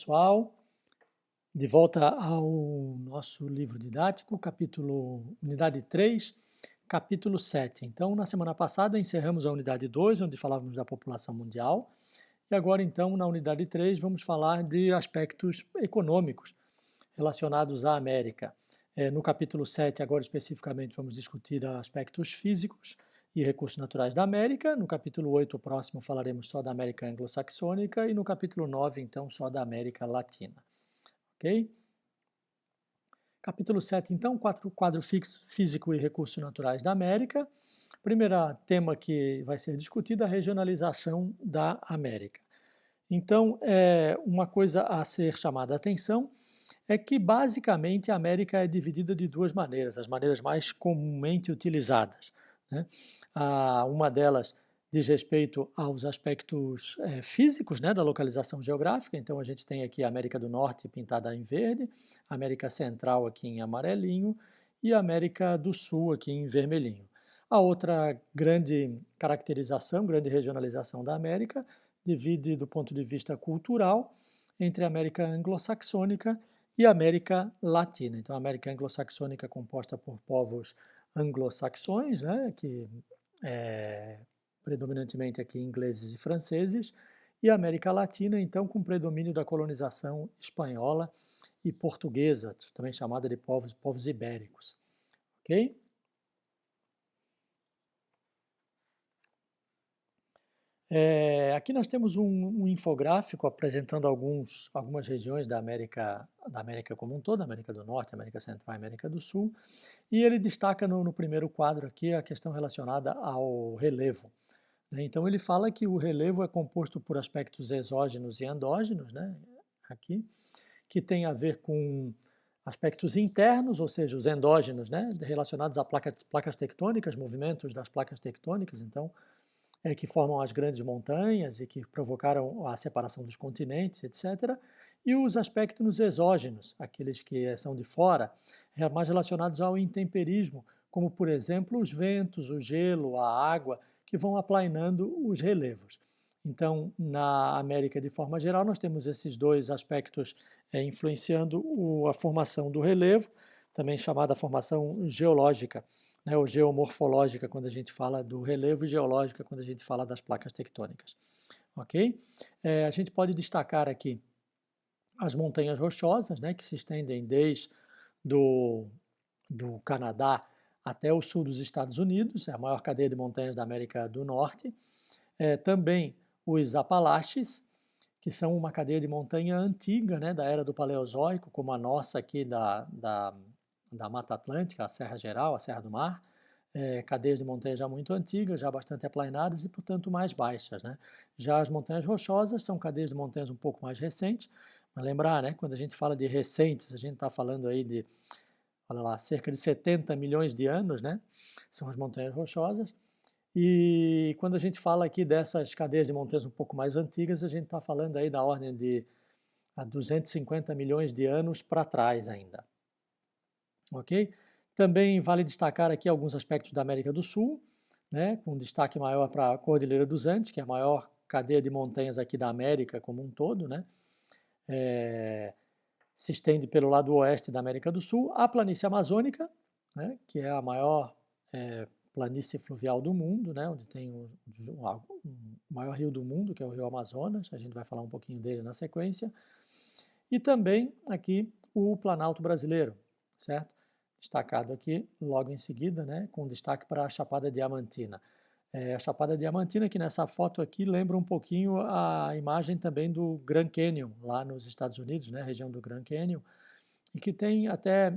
Pessoal, de volta ao nosso livro didático, unidade 3, capítulo 7. Então, na semana passada encerramos a unidade 2, onde falávamos da população mundial, e agora então, na unidade 3, vamos falar de aspectos econômicos relacionados à América. No capítulo 7, agora especificamente, vamos discutir aspectos físicos e recursos naturais da América. No capítulo 8, o próximo, falaremos só da América anglo-saxônica e no capítulo 9, então, só da América latina. Ok? Capítulo 7, então, quadro físico e recursos naturais da América. Primeiro tema que vai ser discutido é a regionalização da América. Então, uma coisa a ser chamada a atenção é que, basicamente, a América é dividida de duas maneiras, as maneiras mais comumente utilizadas, né? Uma delas diz respeito aos aspectos físicos, né, da localização geográfica. Então, a gente tem aqui a América do Norte pintada em verde, a América Central aqui em amarelinho e a América do Sul aqui em vermelhinho. A outra grande caracterização, grande regionalização da América, divide do ponto de vista cultural entre a América anglo-saxônica e a América Latina. Então, a América anglo-saxônica é composta por povos anglo-saxões, né, que predominantemente aqui ingleses e franceses, e a América Latina, então, com predomínio da colonização espanhola e portuguesa, também chamada de povos ibéricos. Ok? Aqui nós temos um infográfico apresentando algumas regiões da América como um todo, da América do Norte, América Central e América do Sul, e ele destaca no primeiro quadro aqui a questão relacionada ao relevo. Então ele fala que o relevo é composto por aspectos exógenos e endógenos, né, aqui, que tem a ver com aspectos internos, ou seja, os endógenos, né, relacionados a placas tectônicas, movimentos das placas tectônicas, então, que formam as grandes montanhas e que provocaram a separação dos continentes, etc. E os aspectos exógenos, aqueles que são de fora, mais relacionados ao intemperismo, como, por exemplo, os ventos, o gelo, a água, que vão aplainando os relevos. Então, na América, de forma geral, nós temos esses dois aspectos influenciando a formação do relevo, também chamada formação geológica, né, ou geomorfológica, quando a gente fala do relevo, e geológica, quando a gente fala das placas tectônicas. Ok? A gente pode destacar aqui as montanhas rochosas, né, que se estendem desde do Canadá até o sul dos Estados Unidos, é a maior cadeia de montanhas da América do Norte. Também os Apalaches, que são uma cadeia de montanha antiga, né, da era do Paleozoico, como a nossa aqui da Mata Atlântica, a Serra Geral, a Serra do Mar, cadeias de montanhas já muito antigas, já bastante aplainadas e, portanto, mais baixas, né? Já as montanhas rochosas são cadeias de montanhas um pouco mais recentes, mas lembrar, né, quando a gente fala de recentes, a gente está falando aí de, olha lá, cerca de 70 milhões de anos, né? São as montanhas rochosas. E quando a gente fala aqui dessas cadeias de montanhas um pouco mais antigas, a gente está falando aí da ordem de 250 milhões de anos para trás ainda. Ok? Também vale destacar aqui alguns aspectos da América do Sul, né, com destaque maior para a Cordilheira dos Andes, que é a maior cadeia de montanhas aqui da América como um todo, né? Se estende pelo lado oeste da América do Sul, a planície amazônica, né, que é a maior planície fluvial do mundo, né, onde tem o maior rio do mundo, que é o rio Amazonas, a gente vai falar um pouquinho dele na sequência, e também aqui o Planalto brasileiro, certo? Destacado aqui logo em seguida, né, com destaque para a Chapada Diamantina. A Chapada Diamantina, que nessa foto aqui lembra um pouquinho a imagem também do Grand Canyon, lá nos Estados Unidos, né, região do Grand Canyon, e que tem até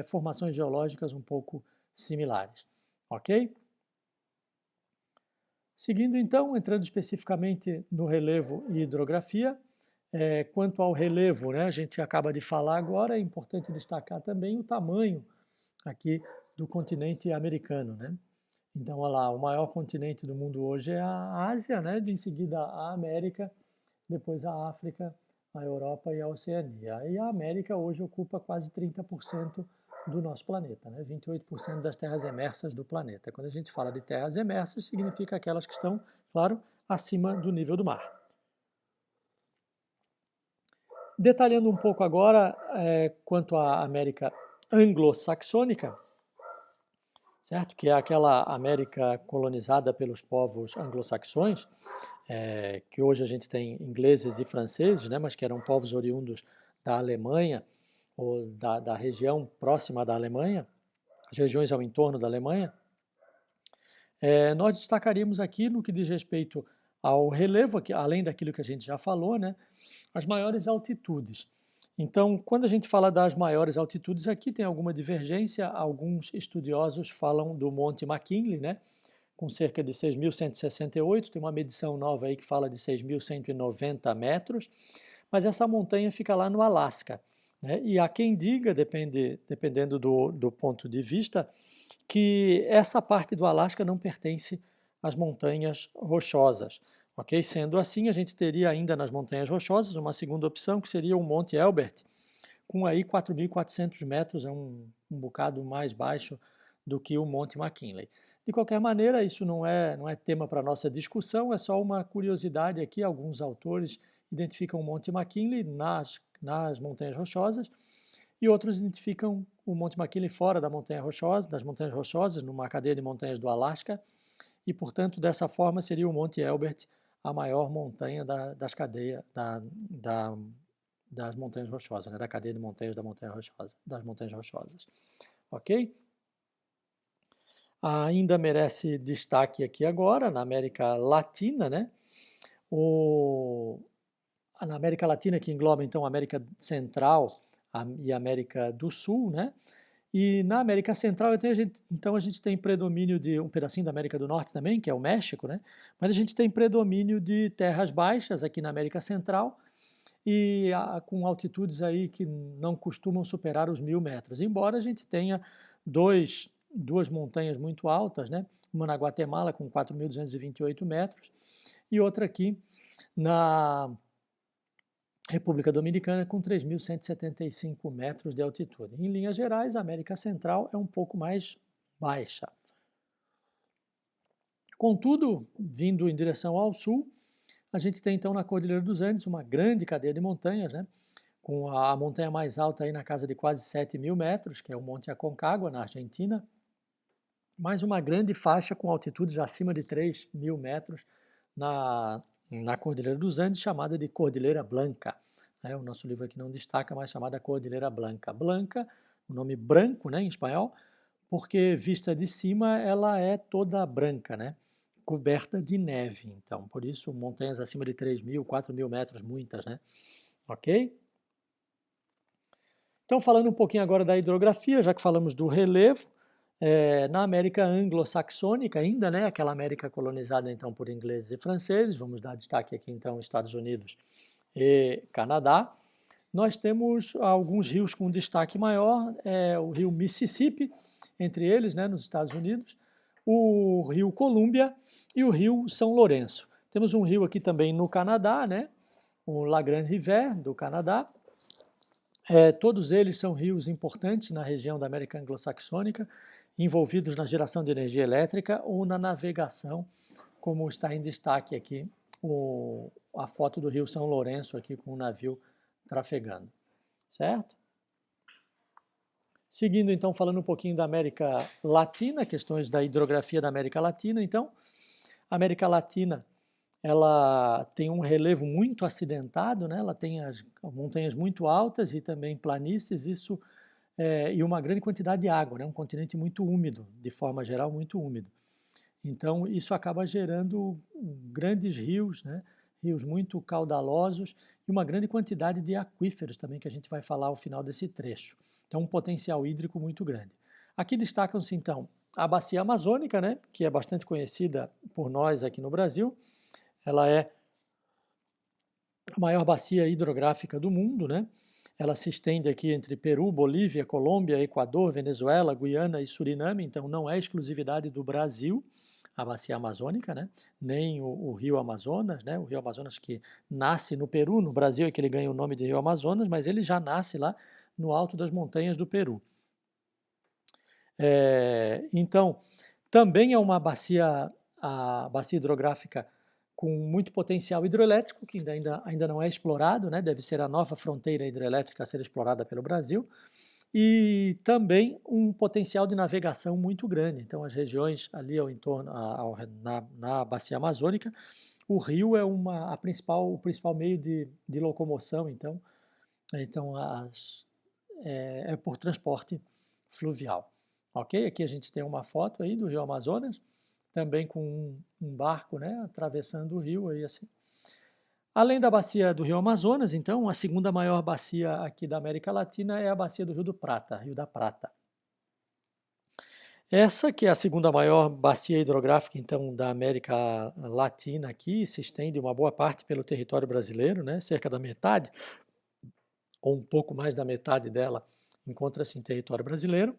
formações geológicas um pouco similares. Ok? Seguindo então, entrando especificamente no relevo e hidrografia, quanto ao relevo, né, a gente acaba de falar agora, é importante destacar também o tamanho aqui do continente americano, né? Então, olha lá, o maior continente do mundo hoje é a Ásia, né? Em seguida a América, depois a África, a Europa e a Oceania. E a América hoje ocupa quase 30% do nosso planeta, né? 28% das terras emersas do planeta. Quando a gente fala de terras emersas, significa aquelas que estão, claro, acima do nível do mar. Detalhando um pouco agora quanto à América anglo-saxônica, certo? Que é aquela América colonizada pelos povos anglo-saxões, que hoje a gente tem ingleses e franceses, né? Mas que eram povos oriundos da Alemanha ou da região próxima da Alemanha, as regiões ao entorno da Alemanha. Nós destacaríamos aqui no que diz respeito ao relevo, além daquilo que a gente já falou, né, as maiores altitudes. Então, quando a gente fala das maiores altitudes, aqui tem alguma divergência. Alguns estudiosos falam do Monte McKinley, né, com cerca de 6.168, tem uma medição nova aí que fala de 6.190 metros, mas essa montanha fica lá no Alasca, né, e há quem diga, dependendo do ponto de vista, que essa parte do Alasca não pertence às montanhas rochosas. Ok? Sendo assim, a gente teria ainda nas montanhas rochosas uma segunda opção, que seria o Monte Elbert, com aí 4.400 metros, é um bocado mais baixo do que o Monte McKinley. De qualquer maneira, isso não é tema para a nossa discussão, é só uma curiosidade aqui. Alguns autores identificam o Monte McKinley nas montanhas rochosas, e outros identificam o Monte McKinley fora das montanhas rochosas, numa cadeia de montanhas do Alasca, e, portanto, dessa forma seria o Monte Elbert a maior montanha das montanhas rochosas, né, da cadeia de montanhas das montanhas rochosas. Ok? Ainda merece destaque aqui agora, na América Latina, né? Na América Latina, que engloba então a América Central e América do Sul, né? E na América Central, então a gente tem predomínio de um pedacinho da América do Norte também, que é o México, né? Mas a gente tem predomínio de terras baixas aqui na América Central e com altitudes aí que não costumam superar os 1.000 metros. Embora a gente tenha duas montanhas muito altas, né? Uma na Guatemala com 4.228 metros e outra aqui na República Dominicana com 3.175 metros de altitude. Em linhas gerais, a América Central é um pouco mais baixa. Contudo, vindo em direção ao sul, a gente tem então na Cordilheira dos Andes uma grande cadeia de montanhas, né? Com a montanha mais alta aí na casa de quase 7.000 metros, que é o Monte Aconcagua, na Argentina, mais uma grande faixa com altitudes acima de 3.000 metros na Cordilheira dos Andes, chamada de Cordilheira Blanca. O nosso livro aqui não destaca, mas chamada Cordilheira Blanca. Blanca, o nome branco, né, em espanhol, porque vista de cima ela é toda branca, né, coberta de neve. Então, por isso, montanhas acima de 3.000, 4.000 metros, muitas, né? Ok? Então, falando um pouquinho agora da hidrografia, já que falamos do relevo, na América anglo-saxônica ainda, né, aquela América colonizada então por ingleses e franceses, vamos dar destaque aqui então Estados Unidos e Canadá, nós temos alguns rios com destaque maior, o rio Mississippi, entre eles, né, nos Estados Unidos, o rio Columbia e o rio São Lourenço. Temos um rio aqui também no Canadá, né, o La Grande Rivière, do Canadá. Todos eles são rios importantes na região da América anglo-saxônica, envolvidos na geração de energia elétrica ou na navegação, como está em destaque aqui a foto do rio São Lourenço aqui com o navio trafegando, certo? Seguindo então, falando um pouquinho da América Latina, questões da hidrografia da América Latina, então, a América Latina ela tem um relevo muito acidentado, né? Ela tem as montanhas muito altas e também planícies, e uma grande quantidade de água, né? Um continente muito úmido, de forma geral muito úmido. Então isso acaba gerando grandes rios, né? Rios muito caudalosos e uma grande quantidade de aquíferos também, que a gente vai falar ao final desse trecho. Então um potencial hídrico muito grande. Aqui destacam-se então a bacia amazônica, né? Que é bastante conhecida por nós aqui no Brasil. Ela é a maior bacia hidrográfica do mundo, né? Ela se estende aqui entre Peru, Bolívia, Colômbia, Equador, Venezuela, Guiana e Suriname, então não é exclusividade do Brasil, a bacia amazônica, né? Nem o rio Amazonas, né? O rio Amazonas que nasce no Peru, no Brasil é que ele ganha o nome de rio Amazonas, mas ele já nasce lá no alto das montanhas do Peru. Então, também é uma bacia, a bacia hidrográfica com muito potencial hidroelétrico, que ainda não é explorado, né? Deve ser a nova fronteira hidrelétrica a ser explorada pelo Brasil, e também um potencial de navegação muito grande. Então, as regiões ali ao entorno, na bacia amazônica, o rio é o principal meio de locomoção, então é por transporte fluvial. Ok? Aqui a gente tem uma foto aí do rio Amazonas, também com um barco, né, atravessando o rio aí assim. Além da bacia do rio Amazonas, então, a segunda maior bacia aqui da América Latina é a bacia do Rio do Prata, Rio da Prata. Essa que é a segunda maior bacia hidrográfica, então, da América Latina aqui, se estende uma boa parte pelo território brasileiro, né, cerca da metade, ou um pouco mais da metade dela, encontra-se em território brasileiro.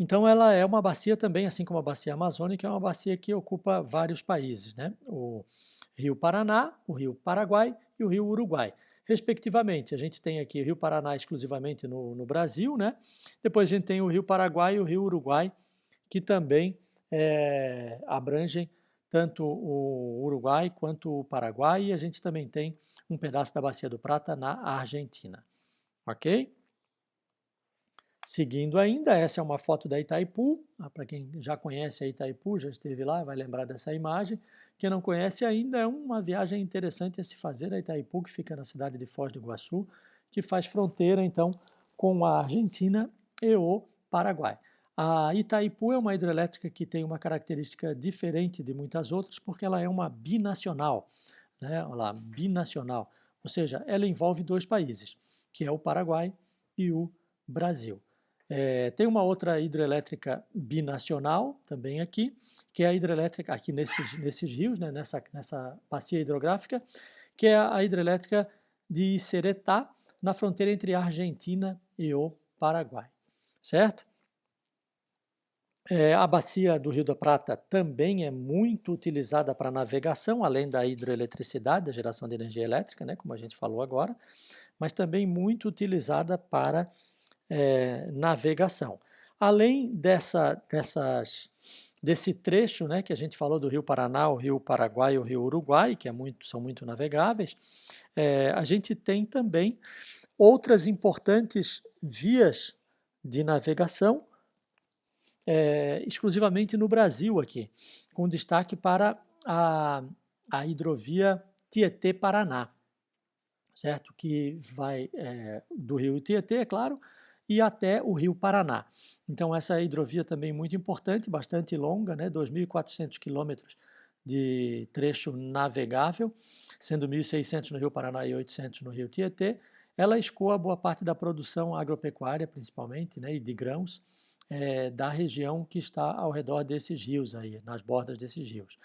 Então, ela é uma bacia também, assim como a bacia amazônica, é uma bacia que ocupa vários países, né? O Rio Paraná, o Rio Paraguai e o Rio Uruguai, respectivamente. A gente tem aqui o Rio Paraná exclusivamente no Brasil, né? Depois a gente tem o Rio Paraguai e o Rio Uruguai, que também abrangem tanto o Uruguai quanto o Paraguai, e a gente também tem um pedaço da Bacia do Prata na Argentina, ok? Seguindo ainda, essa é uma foto da Itaipu, para quem já conhece a Itaipu, já esteve lá, vai lembrar dessa imagem. Quem não conhece ainda, é uma viagem interessante a se fazer a Itaipu, que fica na cidade de Foz do Iguaçu, que faz fronteira então com a Argentina e o Paraguai. A Itaipu é uma hidrelétrica que tem uma característica diferente de muitas outras, porque ela é uma binacional, né? Olha lá, binacional, ou seja, ela envolve dois países, que é o Paraguai e o Brasil. Tem uma outra hidrelétrica binacional também aqui, que é a hidrelétrica aqui nesses rios, né, nessa bacia hidrográfica, que é a hidrelétrica de Ceretá, na fronteira entre a Argentina e o Paraguai, certo? A bacia do Rio da Prata também é muito utilizada para navegação, além da hidroeletricidade, da geração de energia elétrica, né, como a gente falou agora, mas também muito utilizada para navegação. Além desse trecho, né, que a gente falou do Rio Paraná, o Rio Paraguai e o Rio Uruguai, que são muito navegáveis, a gente tem também outras importantes vias de navegação, exclusivamente no Brasil aqui, com destaque para a hidrovia Tietê-Paraná, certo? Que vai do rio Tietê, é claro, e até o rio Paraná. Então essa hidrovia também muito importante, bastante longa, né? 2.400 quilômetros de trecho navegável, sendo 1.600 no rio Paraná e 800 no rio Tietê. Ela escoa boa parte da produção agropecuária, principalmente, né? E de grãos, da região que está ao redor desses rios aí, nas bordas desses rios.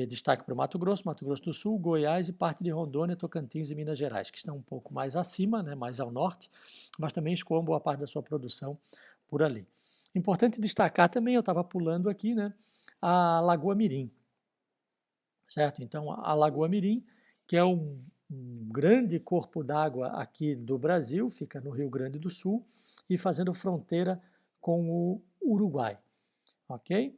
Destaque para o Mato Grosso do Sul, Goiás e parte de Rondônia, Tocantins e Minas Gerais, que estão um pouco mais acima, né, mais ao norte, mas também escoam boa parte da sua produção por ali. Importante destacar também, eu estava pulando aqui, né, a Lagoa Mirim, certo? Então, a Lagoa Mirim, que é um grande corpo d'água aqui do Brasil, fica no Rio Grande do Sul e fazendo fronteira com o Uruguai, ok?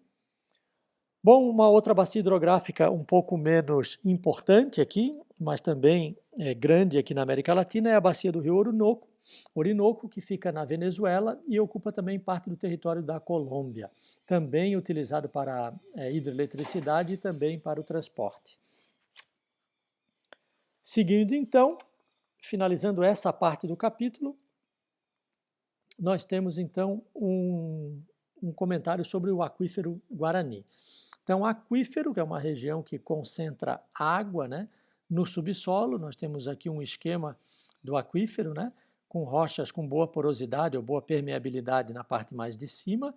Bom, uma outra bacia hidrográfica um pouco menos importante aqui, mas também grande aqui na América Latina, é a bacia do Rio Orinoco, que fica na Venezuela e ocupa também parte do território da Colômbia, também utilizado para hidroeletricidade e também para o transporte. Seguindo então, finalizando essa parte do capítulo, nós temos então um comentário sobre o aquífero Guarani. Então, aquífero, que é uma região que concentra água, né, no subsolo, nós temos aqui um esquema do aquífero, né, com rochas com boa porosidade ou boa permeabilidade na parte mais de cima,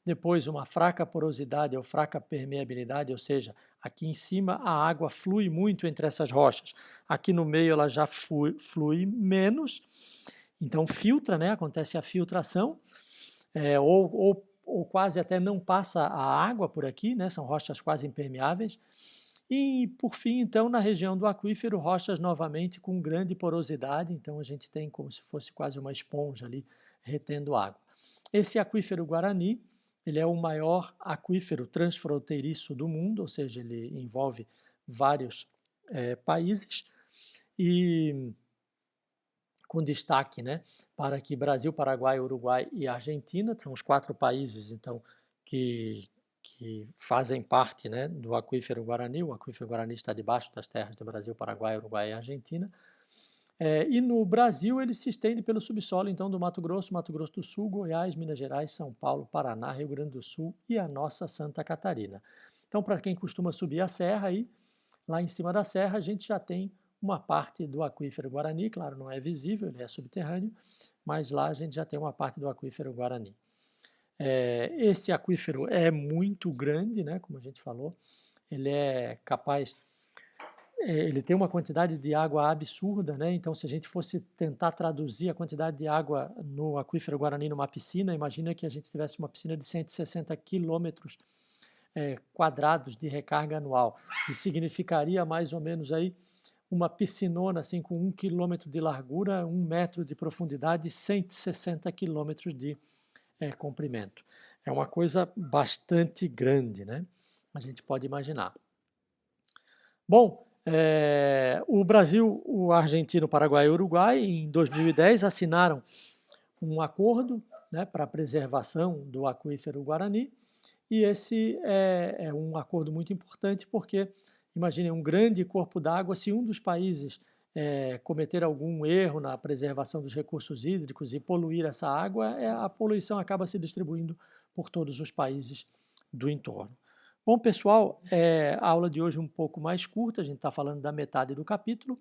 depois uma fraca porosidade ou fraca permeabilidade, ou seja, aqui em cima a água flui muito entre essas rochas, aqui no meio ela já flui menos, então filtra, né, acontece a filtração, ou quase até não passa a água por aqui, né? São rochas quase impermeáveis. E, por fim, então, na região do aquífero, rochas novamente com grande porosidade, então a gente tem como se fosse quase uma esponja ali retendo água. Esse aquífero Guarani, ele é o maior aquífero transfronteiriço do mundo, ou seja, ele envolve vários países, e com destaque, né, para que Brasil, Paraguai, Uruguai e Argentina são os 4 países, então, que fazem parte, né, do aquífero Guarani. O aquífero Guarani está debaixo das terras do Brasil, Paraguai, Uruguai e Argentina. E no Brasil ele se estende pelo subsolo, então, do Mato Grosso do Sul, Goiás, Minas Gerais, São Paulo, Paraná, Rio Grande do Sul e a nossa Santa Catarina. Então, para quem costuma subir a serra aí, lá em cima da serra a gente já tem uma parte do aquífero Guarani, claro, não é visível, ele é subterrâneo, mas lá a gente já tem uma parte do aquífero Guarani. Esse aquífero é muito grande, né, como a gente falou, ele é capaz, ele tem uma quantidade de água absurda, né? Então, se a gente fosse tentar traduzir a quantidade de água no aquífero Guarani numa piscina, imagina que a gente tivesse uma piscina de 160 quilômetros quadrados de recarga anual. Isso significaria mais ou menos aí uma piscinona assim com 1 quilômetro de largura, 1 metro de profundidade e 160 quilômetros de comprimento. É uma coisa bastante grande, né? A gente pode imaginar. Bom, o Brasil, o Argentina, o Paraguai e o Uruguai, em 2010, assinaram um acordo, né, para a preservação do aquífero Guarani, e esse é um acordo muito importante porque, imaginem, um grande corpo d'água, se um dos países cometer algum erro na preservação dos recursos hídricos e poluir essa água, a poluição acaba se distribuindo por todos os países do entorno. Bom, pessoal, a aula de hoje é um pouco mais curta, a gente está falando da metade do capítulo.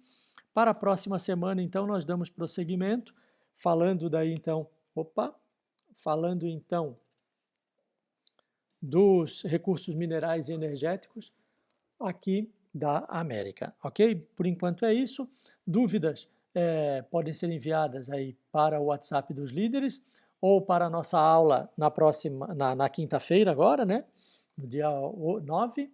Para a próxima semana, então, nós damos prosseguimento, falando dos recursos minerais e energéticos aqui da América, ok? Por enquanto é isso. Dúvidas podem ser enviadas aí para o WhatsApp dos líderes ou para a nossa aula na quinta-feira agora, né? No dia 9,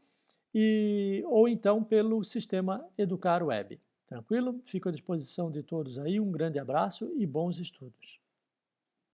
ou então pelo sistema Educar Web. Tranquilo? Fico à disposição de todos aí. Um grande abraço e bons estudos.